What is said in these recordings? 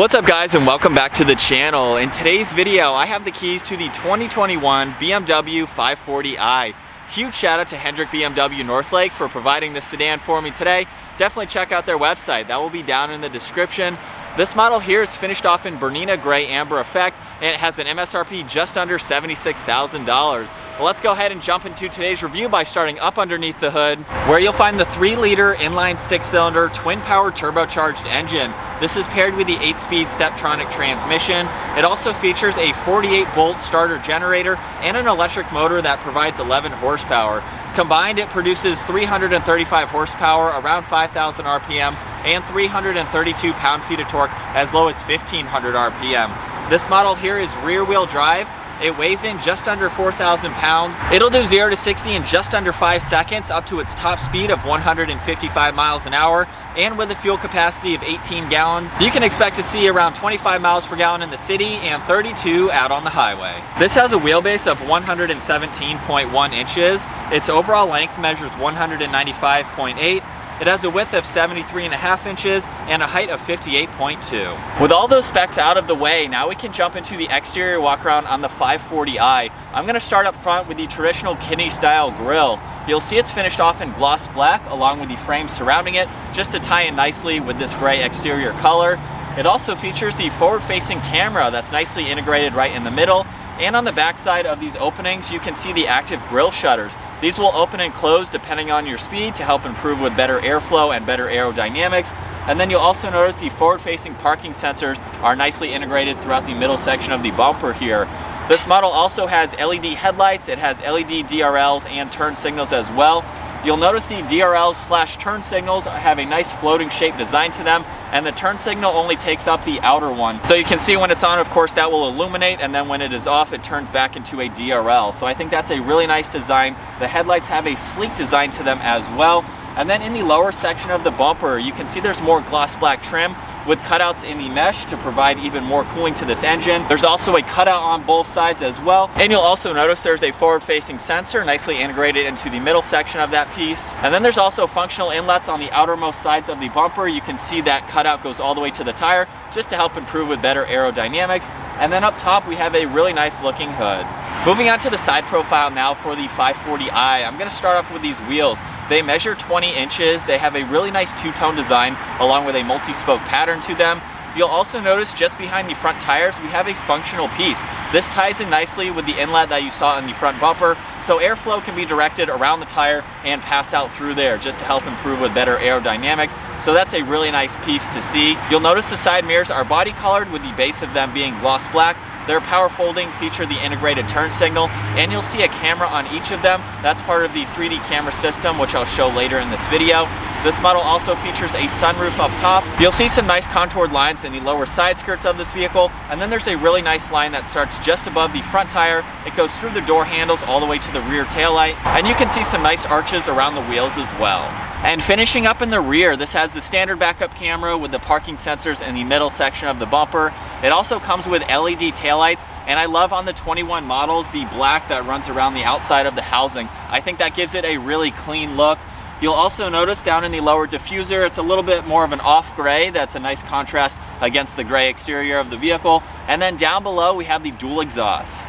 What's up guys, and welcome back to the channel. In today's video I have the keys to the 2021 BMW 540i. Huge shout out to Hendrick BMW Northlake for providing this sedan for me today. Definitely check out their website, that will be down in the description. This model here is finished off in Bernina Gray Amber Effect, and it has an MSRP just under $76,000. Well, let's go ahead and jump into today's review by starting up underneath the hood, where you'll find the 3-liter inline 6-cylinder twin-power turbocharged engine. This is paired with the 8-speed Steptronic transmission. It also features a 48-volt starter generator and an electric motor that provides 11 horsepower. Combined, it produces 335 horsepower, around 5,000 RPM, and 332 pound-feet of torque as low as 1,500 RPM. This model here is rear-wheel drive. It weighs in just under 4,000 pounds. It'll do 0 to 60 in just under 5 seconds, up to its top speed of 155 miles an hour, and with a fuel capacity of 18 gallons. You can expect to see around 25 miles per gallon in the city and 32 out on the highway. This has a wheelbase of 117.1 inches. Its overall length measures 195.8. It has a width of 73.5 inches and a height of 58.2. With all those specs out of the way, now we can jump into the exterior walk around on the 540i. I'm going to start up front with the traditional kidney style grille. You'll see it's finished off in gloss black along with the frame surrounding it, just to tie in nicely with this gray exterior color. It also features the forward-facing camera that's nicely integrated right in the middle. And on the back side of these openings, you can see the active grille shutters. These will open and close depending on your speed to help improve with better airflow and better aerodynamics. And then you'll also notice the forward-facing parking sensors are nicely integrated throughout the middle section of the bumper here. This model also has LED headlights, it has LED DRLs and turn signals as well. You'll notice the DRLs/turn signals have a nice floating shape design to them, and the turn signal only takes up the outer one. So you can see when it's on, of course, that will illuminate, and then when it is off, it turns back into a DRL. So I think that's a really nice design. The headlights have a sleek design to them as well. And then in the lower section of the bumper, you can see there's more gloss black trim with cutouts in the mesh to provide even more cooling to this engine. There's also a cutout on both sides as well. And you'll also notice there's a forward-facing sensor nicely integrated into the middle section of that piece. And then there's also functional inlets on the outermost sides of the bumper. You can see that cutout goes all the way to the tire just to help improve with better aerodynamics. And then up top, we have a really nice looking hood. Moving on to the side profile now for the 540i, I'm going to start off with these wheels. They measure 20 inches. They have a really nice two-tone design along with a multi-spoke pattern to them. You'll also notice just behind the front tires, we have a functional piece. This ties in nicely with the inlet that you saw in the front bumper, so airflow can be directed around the tire and pass out through there just to help improve with better aerodynamics. So that's a really nice piece to see. You'll notice the side mirrors are body colored with the base of them being gloss black. Their power folding feature the integrated turn signal, and you'll see a camera on each of them. That's part of the 3D camera system, which I'll show later in this video. This model also features a sunroof up top. You'll see some nice contoured lines in the lower side skirts of this vehicle, and then there's a really nice line that starts just above the front tire. It goes through the door handles all the way to the rear taillight, and you can see some nice arches around the wheels as well. And finishing up in the rear, this has the standard backup camera with the parking sensors in the middle section of the bumper. It also comes with LED taillights, and I love on the 21 models the black that runs around the outside of the housing. I think that gives it a really clean look. You'll also notice down in the lower diffuser, it's a little bit more of an off gray. That's a nice contrast against the gray exterior of the vehicle. And then down below, we have the dual exhaust.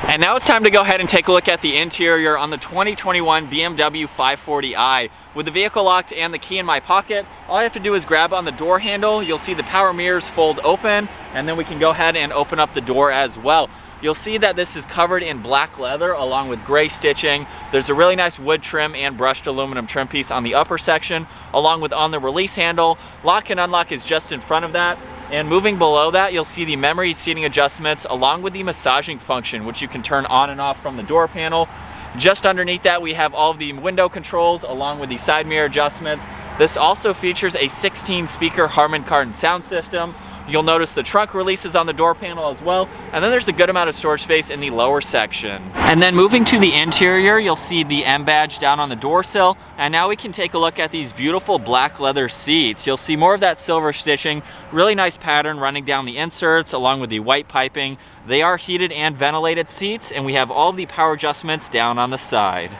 And now it's time to go ahead and take a look at the interior on the 2021 BMW 540i. With the vehicle locked and the key in my pocket, all I have to do is grab on the door handle. You'll see the power mirrors fold open, and then we can go ahead and open up the door as well. You'll see that this is covered in black leather along with gray stitching. There's a really nice wood trim and brushed aluminum trim piece on the upper section, along with on the release handle. Lock and unlock is just in front of that. And moving below that, you'll see the memory seating adjustments along with the massaging function, which you can turn on and off from the door panel. Just underneath that, we have all of the window controls along with the side mirror adjustments. This also features a 16-speaker Harman Kardon sound system. You'll notice the trunk releases on the door panel as well, and then there's a good amount of storage space in the lower section. And then moving to the interior, you'll see the M badge down on the door sill, and now we can take a look at these beautiful black leather seats. You'll see more of that silver stitching, really nice pattern running down the inserts along with the white piping. They are heated and ventilated seats, and we have all of the power adjustments down on the side.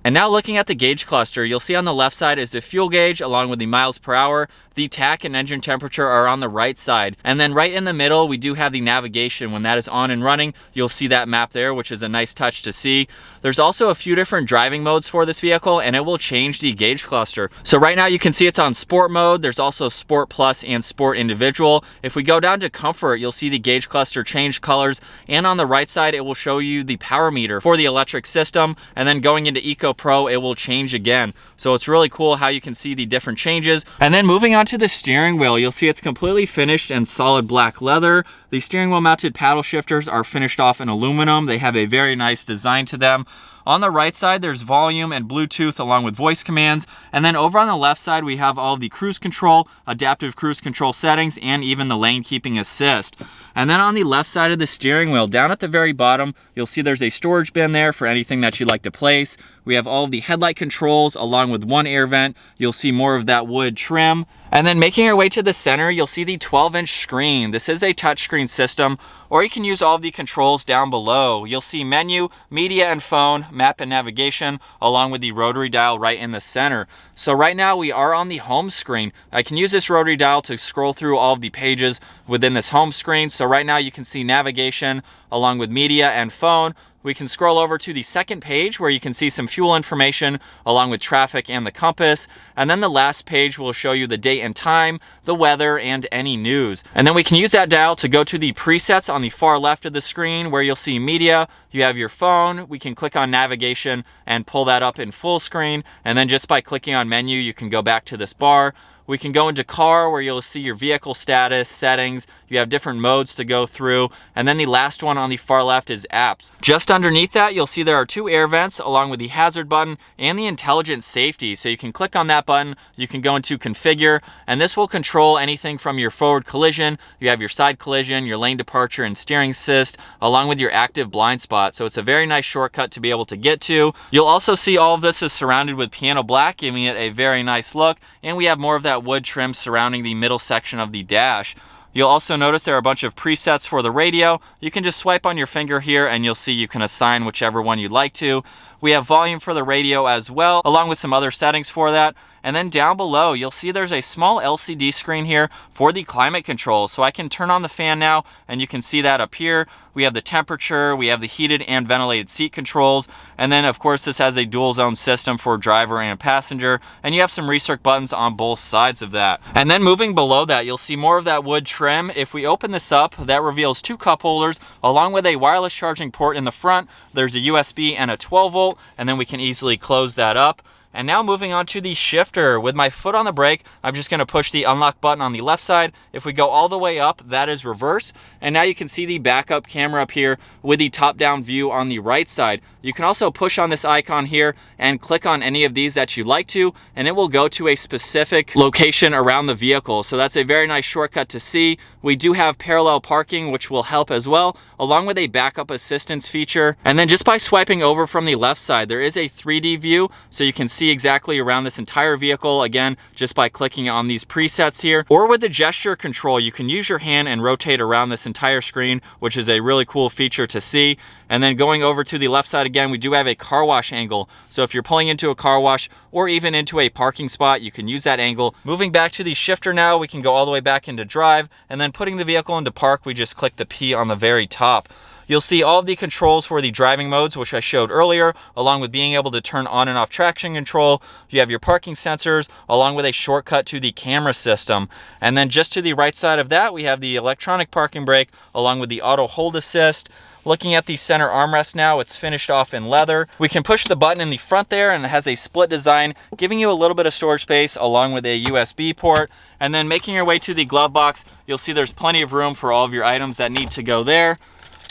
And now looking at the gauge cluster, you'll see on the left side is the fuel gauge along with the miles per hour. The tach and engine temperature are on the right side. And then right in the middle, we do have the navigation. When that is on and running, you'll see that map there, which is a nice touch to see. There's also a few different driving modes for this vehicle, and it will change the gauge cluster. So right now you can see it's on sport mode. There's also sport plus and sport individual. If we go down to comfort, you'll see the gauge cluster change colors. And on the right side, it will show you the power meter for the electric system. And then going into Eco Pro, it will change again. So it's really cool how you can see the different changes. And then moving on to the steering wheel, you'll see it's completely finished in solid black leather. The steering wheel mounted paddle shifters are finished off in aluminum. They have a very nice design to them. On the right side, there's volume and Bluetooth along with voice commands. And then over on the left side, we have all of the cruise control, adaptive cruise control settings, and even the lane keeping assist. And then on the left side of the steering wheel, down at the very bottom, you'll see there's a storage bin there for anything that you'd like to place. We have all of the headlight controls along with one air vent. You'll see more of that wood trim. And then making our way to the center, you'll see the 12-inch screen. This is a touchscreen system, or you can use all of the controls down below. You'll see menu, media and phone, map and navigation, along with the rotary dial right in the center. So right now we are on the home screen. I can use this rotary dial to scroll through all of the pages within this home screen. So right now you can see navigation along with media and phone. We can scroll over to the second page where you can see some fuel information along with traffic and the compass. And then the last page will show you the date and time, the weather, and any news. And then we can use that dial to go to the presets on the far left of the screen where you'll see media. You have your phone. We can click on navigation and pull that up in full screen. And then just by clicking on menu, you can go back to this bar. We can go into car where you'll see your vehicle status, settings. You have different modes to go through. And then the last one on the far left is apps. Just underneath that, you'll see there are two air vents along with the hazard button and the intelligent safety. So you can click on that button. You can go into configure, and this will control anything from your forward collision. You have your side collision, your lane departure and steering assist, along with your active blind spot. So it's a very nice shortcut to be able to get to. You'll also see all of this is surrounded with piano black, giving it a very nice look. And we have more of that wood trim surrounding the middle section of the dash. You'll also notice there are a bunch of presets for the radio. You can just swipe on your finger here and you'll see you can assign whichever one you'd like to. We have volume for the radio as well, along with some other settings for that. And then down below, you'll see there's a small LCD screen here for the climate control. So I can turn on the fan now, and you can see that up here. We have the temperature, we have the heated and ventilated seat controls. And then, of course, this has a dual zone system for driver and passenger. And you have some recirc buttons on both sides of that. And then moving below that, you'll see more of that wood trim. If we open this up, that reveals two cup holders, along with a wireless charging port in the front. There's a USB and a 12 volt, and then we can easily close that up. And now moving on to the shifter. With my foot on the brake, I'm just going to push the unlock button on the left side. If we go all the way up, that is reverse. And now you can see the backup camera up here with the top-down view on the right side. You can also push on this icon here and click on any of these that you'd like to, and it will go to a specific location around the vehicle. So that's a very nice shortcut to see. We do have parallel parking, which will help as well, along with a backup assistance feature. And then just by swiping over from the left side, there is a 3D view, so you can see exactly around this entire vehicle, again, just by clicking on these presets here. Or with the gesture control, you can use your hand and rotate around this entire screen, which is a really cool feature to see. And then going over to the left side again, we do have a car wash angle. So if you're pulling into a car wash or even into a parking spot, you can use that angle. Moving back to the shifter now, we can go all the way back into drive, and then putting the vehicle into park, we just click the P on the very top. You'll see all of the controls for the driving modes, which I showed earlier, along with being able to turn on and off traction control. You have your parking sensors, along with a shortcut to the camera system. And then just to the right side of that, we have the electronic parking brake, along with the auto hold assist. Looking at the center armrest now, it's finished off in leather. We can push the button in the front there, and it has a split design, giving you a little bit of storage space along with a USB port. And then making your way to the glove box, you'll see there's plenty of room for all of your items that need to go there.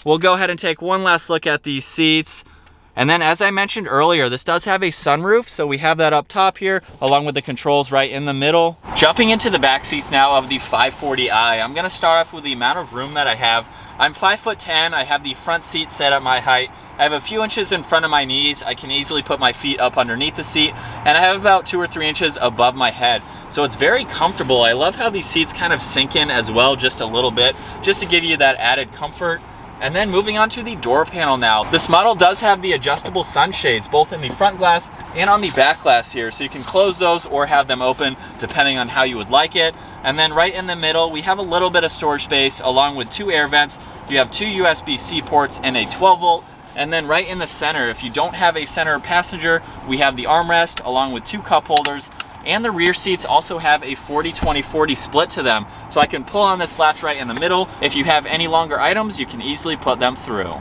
We'll go ahead and take one last look at these seats. And then, as I mentioned earlier, this does have a sunroof, so we have that up top here, along with the controls right in the middle. Jumping into the back seats now of the 540i, I'm gonna start off with the amount of room that I have. I'm 5'10", I have the front seat set at my height. I have a few inches in front of my knees. I can easily put my feet up underneath the seat, and I have about 2 or 3 inches above my head. So it's very comfortable. I love how these seats kind of sink in as well, just a little bit, just to give you that added comfort. And then moving on to the door panel now. This model does have the adjustable sunshades, both in the front glass and on the back glass here. So you can close those or have them open depending on how you would like it. And then right in the middle, we have a little bit of storage space along with 2 air vents. You have 2 USB-C ports and a 12 volt. And then right in the center, if you don't have a center passenger, we have the armrest along with 2 cup holders. And the rear seats also have a 40-20-40 split to them. So I can pull on this latch right in the middle. If you have any longer items, you can easily put them through.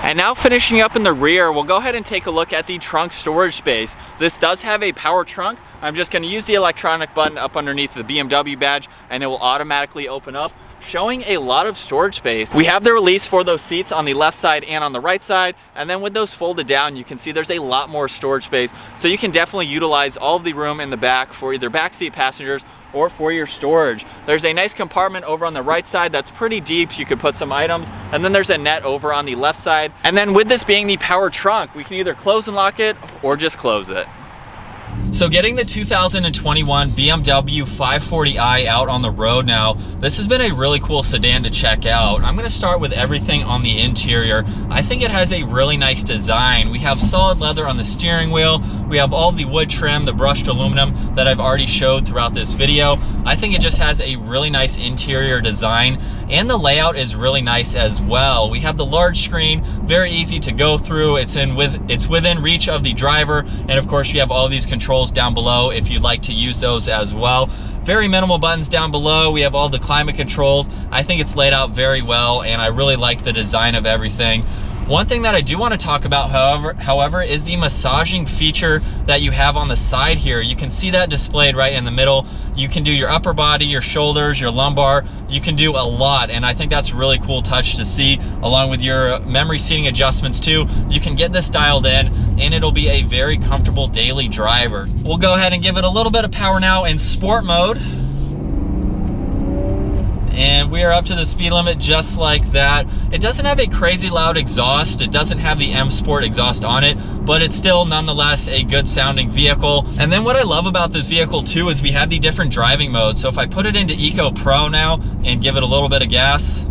And now finishing up in the rear, we'll go ahead and take a look at the trunk storage space. This does have a power trunk. I'm just going to use the electronic button up underneath the BMW badge and it will automatically open up, showing a lot of storage space. We have the release for those seats on the left side and on the right side, and then with those folded down, you can see there's a lot more storage space. So you can definitely utilize all of the room in the back for either backseat passengers or for your storage. There's a nice compartment over on the right side that's pretty deep. You could put some items, and then there's a net over on the left side. And then with this being the power trunk, we can either close and lock it or just close it. So getting the 2021 BMW 540i out on the road now, this has been a really cool sedan to check out. I'm going to start with everything on the interior. I think it has a really nice design. We have solid leather on the steering wheel. We have all the wood trim, the brushed aluminum that I've already showed throughout this video. I think it just has a really nice interior design, and the layout is really nice as well. We have the large screen, very easy to go through. It's within reach of the driver, and of course you have all these controls down below if you'd like to use those as well. Very minimal buttons down below. We have all the climate controls. I think it's laid out very well, and I really like the design of everything. One thing that I do want to talk about, however, is the massaging feature that you have on the side here. You can see that displayed right in the middle. You can do your upper body, your shoulders, your lumbar. You can do a lot, and I think that's a really cool touch to see, along with your memory seating adjustments too. You can get this dialed in, and it'll be a very comfortable daily driver. We'll go ahead and give it a little bit of power now in sport mode. And we are up to the speed limit just like that. It doesn't have a crazy loud exhaust. It doesn't have the M Sport exhaust on it, but it's still nonetheless a good sounding vehicle. And then what I love about this vehicle too is we have the different driving modes. So if I put it into Eco Pro now and give it a little bit of gas,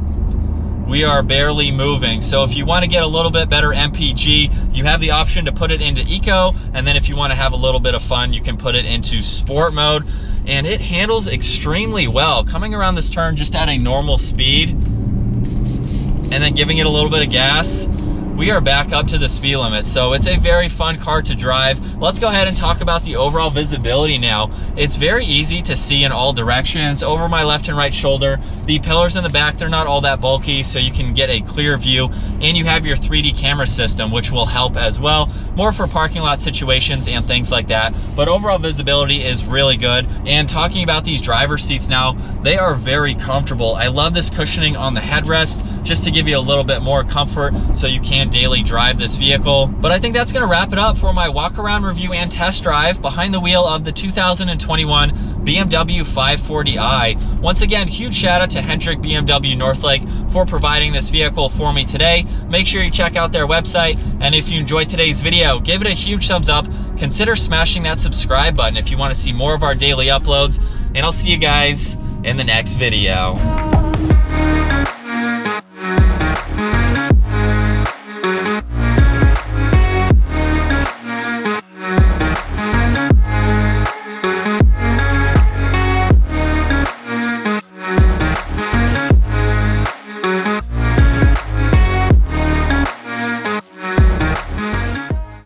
we are barely moving. So if you want to get a little bit better MPG, you have the option to put it into Eco, and then if you want to have a little bit of fun, you can put it into Sport mode. And it handles extremely well. Coming around this turn just at a normal speed and then giving it a little bit of gas, we are back up to the speed limit. So it's a very fun car to drive. Let's go ahead and talk about the overall visibility now. It's very easy to see in all directions. Over my left and right shoulder, the pillars in the back, they're not all that bulky, so you can get a clear view. And you have your 3D camera system, which will help as well, more for parking lot situations and things like that. But overall visibility is really good. And talking about these driver seats now, they are very comfortable. I love this cushioning on the headrest, just to give you a little bit more comfort so you can daily drive this vehicle. But I think that's going to wrap it up for my walk around review and test drive behind the wheel of the 2021 BMW 540i. Once again, huge shout out to Hendrick BMW Northlake for providing this vehicle for me today. Make sure you check out their website, and if you enjoyed today's video, give it a huge thumbs up. Consider smashing that subscribe button if you want to see more of our daily uploads, and I'll see you guys in the next video.